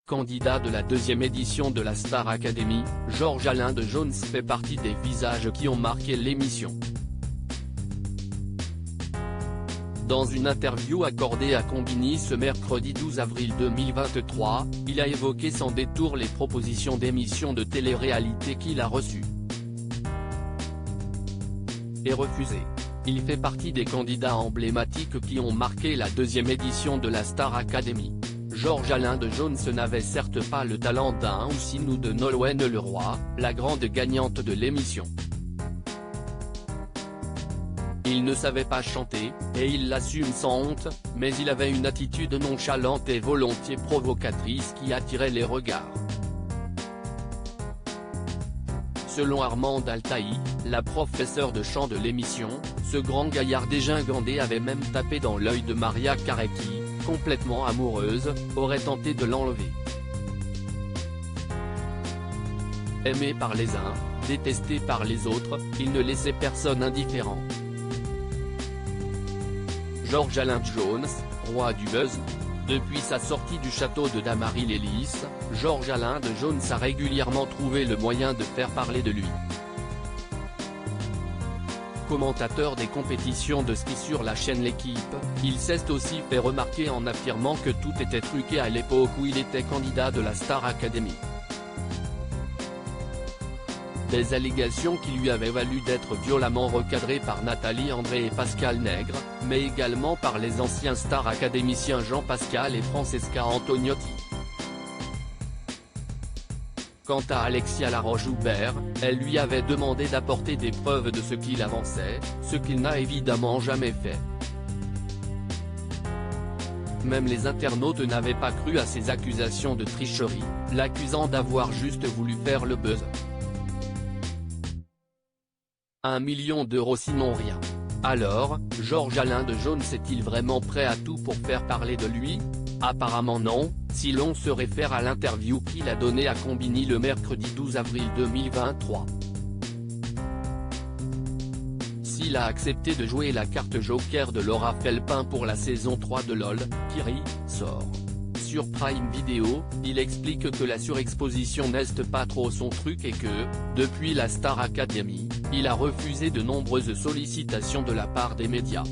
Candidat de la deuxième édition de la Star Academy, Georges Alain de Jones fait partie des visages qui ont marqué l'émission. Dans une interview accordée à Combini ce mercredi 12 avril 2023, il a évoqué sans détour les propositions d'émissions de télé-réalité qu'il a reçues et refusées. Il fait partie des candidats emblématiques qui ont marqué la deuxième édition de la Star Academy. Georges Alain de Jones n'avait certes pas le talent d'un Houssine ou de Nolwenn Leroy, la grande gagnante de l'émission. Il ne savait pas chanter, et il l'assume sans honte, mais il avait une attitude nonchalante et volontiers provocatrice qui attirait les regards. Selon Armande Altaï, la professeure de chant de l'émission, ce grand gaillard dégingandé avait même tapé dans l'œil de Maria Carey qui, complètement amoureuse, aurait tenté de l'enlever. Aimé par les uns, détesté par les autres, il ne laissait personne indifférent. Georges Alain de Jones, roi du buzz. Depuis sa sortie du château de Damary-les-Lys, Georges Alain de Jones a régulièrement trouvé le moyen de faire parler de lui. Commentateur des compétitions de ski sur la chaîne L'Équipe, il s'est aussi fait remarquer en affirmant que tout était truqué à l'époque où il était candidat de la Star Academy. Des allégations qui lui avaient valu d'être violemment recadré par Nathalie André et Pascal Nègre, mais également par les anciens stars académiciens Jean-Pascal et Francesca Antoniotti. Quant à Alexia Laroche-Joubert, elle lui avait demandé d'apporter des preuves de ce qu'il avançait, ce qu'il n'a évidemment jamais fait. Même les internautes n'avaient pas cru à ses accusations de tricherie, l'accusant d'avoir juste voulu faire le buzz. 1 million d'euros sinon rien. Alors, Georges Alain de Jones est-il vraiment prêt à tout pour faire parler de lui? Apparemment non, si l'on se réfère à l'interview qu'il a donnée à Combini le mercredi 12 avril 2023. S'il a accepté de jouer la carte joker de Laura Felpin pour la saison 3 de LOL, qui sort sur Prime Video, il explique que la surexposition n'est pas trop son truc et que, depuis la Star Academy, il a refusé de nombreuses sollicitations de la part des médias.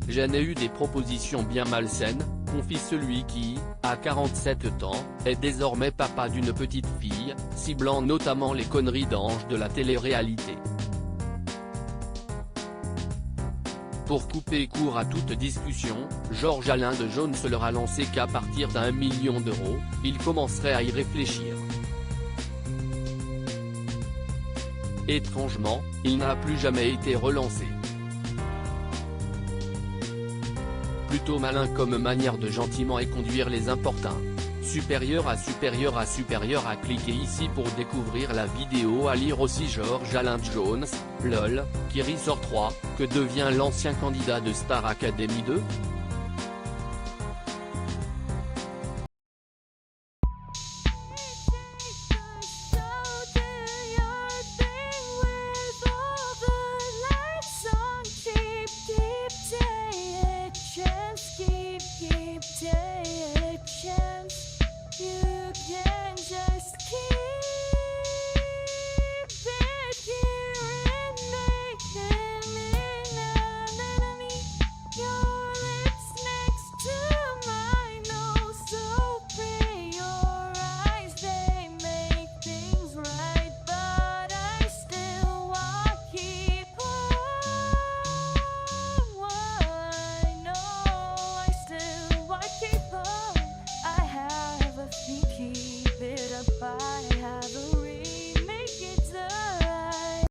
J'en ai eu des propositions bien malsaines, confie celui qui, à 47 ans, est désormais papa d'une petite fille, ciblant notamment les conneries d'ange de la télé-réalité. Pour couper court à toute discussion, Georges Alain de Jones leur a lancé qu'à partir d'1 million d'euros, il commencerait à y réfléchir. Étrangement, il n'a plus jamais été relancé. Plutôt malin comme manière de gentiment éconduire les importuns. Supérieur à cliquez ici pour découvrir la vidéo. À lire aussi Georges Alain de Jones, LOL, qui ressort 3, que devient l'ancien candidat de Star Academy 2 ?